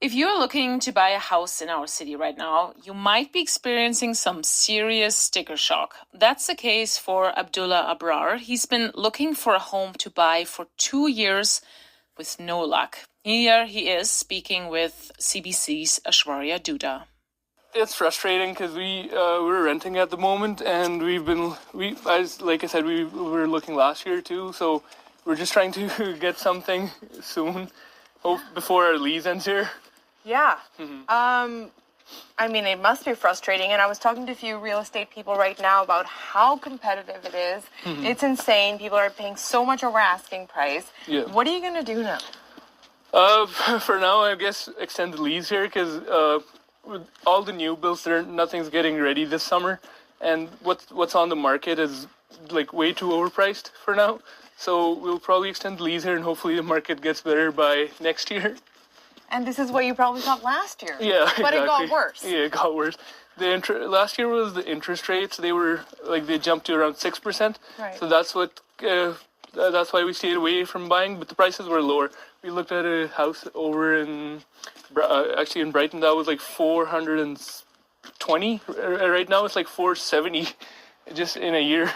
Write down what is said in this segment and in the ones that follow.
If you're looking to buy a house in our city right now, you might be experiencing some serious sticker shock. That's the case for Abdullah Abrar. He's been looking for a home to buy for 2 years with no luck. Here he is speaking with CBC's Ashwarya Duda. It's frustrating because we're renting at the moment, and we were looking last year too. So we're just trying to get something soon, before our lease ends here. Yeah. I mean, it must be frustrating. And I was talking to a few real estate people right now about how competitive it is. It's insane. People are paying so much over asking price. Yeah. What are you going to do now? For now, I guess extend the lease here because with all the new builds, nothing's getting ready this summer, and what's on the market is like way too overpriced for now. So we'll probably extend the lease here, and hopefully the market gets better by next year. And this is what you probably thought last year. Yeah, exactly. But it got worse. Yeah, it got worse. Last year was the interest rates. They jumped to around 6%. Right. So that's why we stayed away from buying. But the prices were lower. We looked at a house over in Brighton. That was like 420. Right now it's like 470, just in a year.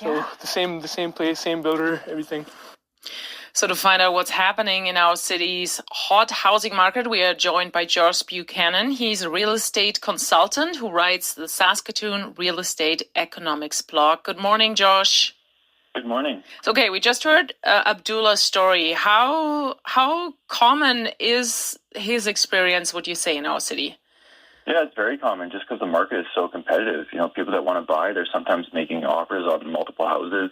Yeah. So the same place, same builder, everything. So to find out what's happening in our city's hot housing market, we are joined by Josh Buchanan. He's a real estate consultant who writes the Saskatoon Real Estate Economics blog. Good morning, Josh. Good morning. So, okay, we just heard Abdullah's story. How common is his experience, would you say, in our city? Yeah, it's very common just because the market is so competitive. You know, people that want to buy, they're sometimes making offers on multiple houses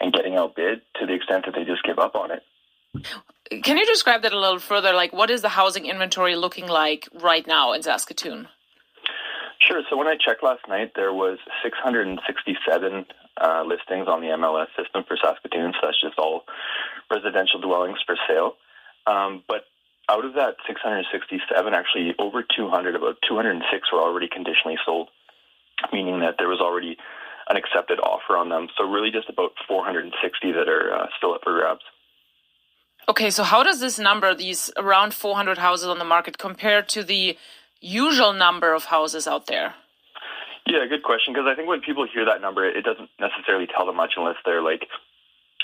and getting outbid to the extent that they just give up on it. Can you describe that a little further? Like, what is the housing inventory looking like right now in Saskatoon? Sure. So when I checked last night, there was 667 listings on the MLS system for Saskatoon. So that's just all residential dwellings for sale. But out of that 667, actually over 200, about 206 were already conditionally sold, meaning that there was already an accepted offer on them. So really just about 460 that are still up for grabs. Okay, so how does this number, these around 400 houses on the market, compare to the usual number of houses out there? Yeah, good question. Because I think when people hear that number, it doesn't necessarily tell them much unless they're like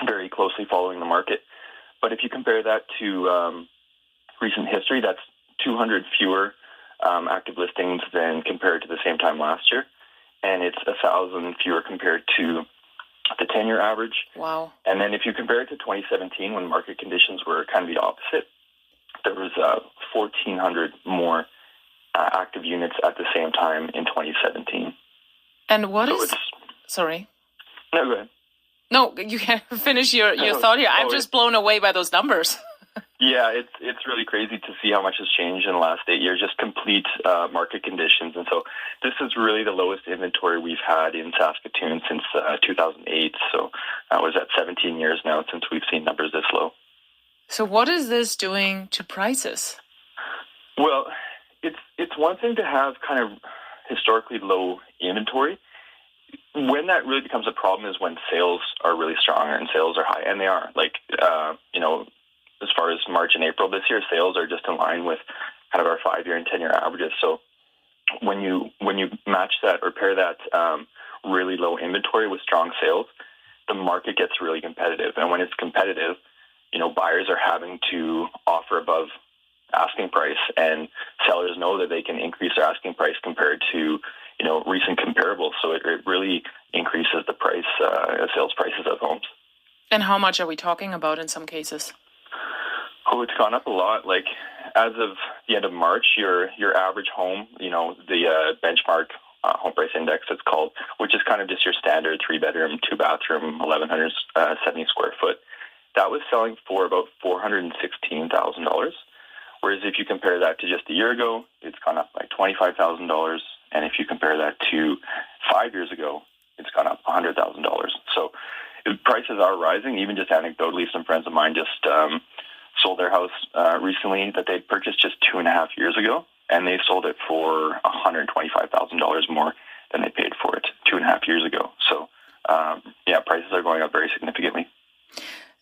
very closely following the market. But if you compare that to recent history, that's 200 fewer active listings than compared to the same time last year. And it's 1,000 fewer compared to the 10-year average. Wow. And then if you compare it to 2017, when market conditions were kind of the opposite, there was 1,400 more active units at the same time in 2017. And what is... Sorry. No, go ahead. No, you can finish your thought here. I'm just blown away by those numbers. Yeah, it's really crazy to see how much has changed in the last 8 years, just complete market conditions. And so this is really the lowest inventory we've had in Saskatoon since 2008. So that was at 17 years now since we've seen numbers this low. So what is this doing to prices? Well, it's one thing to have kind of historically low inventory. When that really becomes a problem is when sales are really strong and sales are high, and they are. Like, as far as March and April this year, sales are just in line with kind of our 5-year and 10-year averages. So when you match that or pair that really low inventory with strong sales, the market gets really competitive. And when it's competitive, buyers are having to offer above asking price, and sellers know that they can increase their asking price compared to recent comparables. So it really increases the price, sales prices of homes. And how much are we talking about in some cases? Oh, it's gone up a lot. Like as of the end of March, your average home, the benchmark home price index, it's called, which is kind of just your standard 3-bedroom, 2-bathroom, 1,170 square foot. That was selling for about $416,000. Whereas if you compare that to just a year ago, it's gone up by $25,000. And if you compare that to 5 years ago, it's gone up $100,000. So prices are rising. Even just anecdotally, some friends of mine just sold their house recently that they purchased just 2.5 years ago, and they sold it for $125,000 more than they paid for it 2.5 years ago. So, prices are going up very significantly.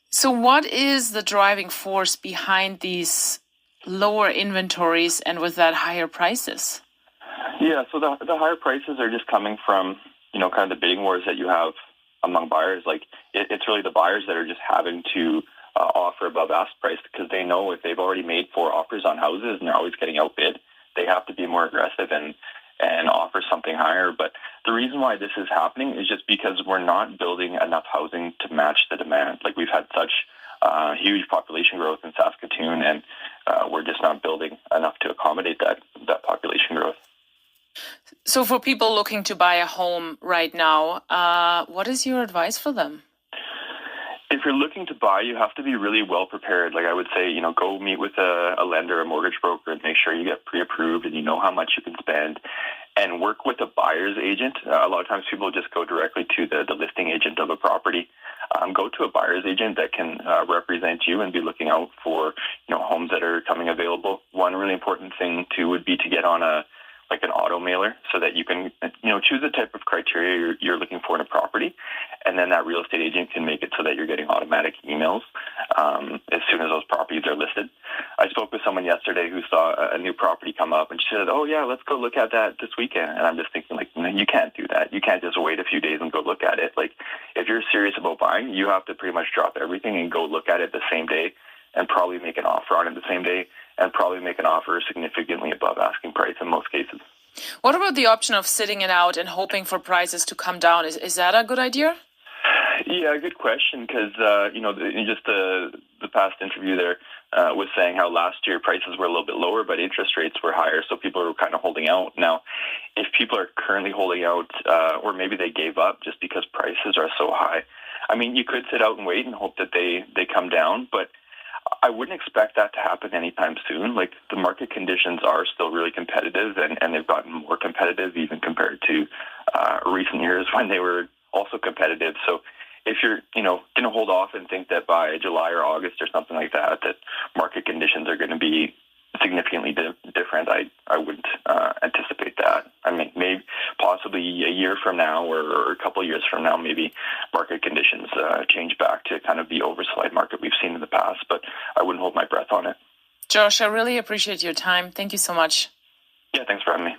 So what is the driving force behind these lower inventories and with that higher prices? Yeah, so the higher prices are just coming from, kind of the bidding wars that you have among buyers. Like, it's really the buyers that are just having to offer above ask price, because they know if they've already made 4 offers on houses and they're always getting outbid, they have to be more aggressive and offer something higher. But the reason why this is happening is just because we're not building enough housing to match the demand. Like, we've had such huge population growth in Saskatoon, and we're just not building enough to accommodate that population growth. So for people looking to buy a home right now, what is your advice for them? If you're looking to buy, you have to be really well prepared. Like, I would say, go meet with a lender, a mortgage broker, and make sure you get pre-approved and you know how much you can spend, and work with a buyer's agent. A lot of times people just go directly to the listing agent of a property. Go to a buyer's agent that can represent you and be looking out for, homes that are coming available. One really important thing too would be to get on an auto mailer, so that you can, choose the type of criteria you're looking for in a property, and then that real estate agent can make it so that you're getting automatic emails as soon as those properties are listed. I spoke with someone yesterday who saw a new property come up, and she said, "Oh yeah, let's go look at that this weekend." And I'm just thinking, you can't do that. You can't just wait a few days and go look at it. Like, if you're serious about buying, you have to pretty much drop everything and go look at it the same day, and probably make an offer on it the same day, and probably make an offer significantly above asking price in most cases. What about the option of sitting it out and hoping for prices to come down? Is that a good idea? Yeah, good question, because, in just the past interview there was saying how last year prices were a little bit lower, but interest rates were higher, so people were kind of holding out. Now, if people are currently holding out, or maybe they gave up just because prices are so high, I mean, you could sit out and wait and hope that they come down, but I wouldn't expect that to happen anytime soon. Like, the market conditions are still really competitive, and they've gotten more competitive even compared to recent years when they were also competitive. So if you're, going to hold off and think that by July or August or something like that market conditions are going to be significantly different, I wouldn't anticipate that. I mean, maybe possibly a year from now or a couple of years from now, maybe market conditions change back to kind of the oversupplied market we've seen in the past, but I wouldn't hold my breath on it. Josh, I really appreciate your time. Thank you so much. Yeah, thanks for having me.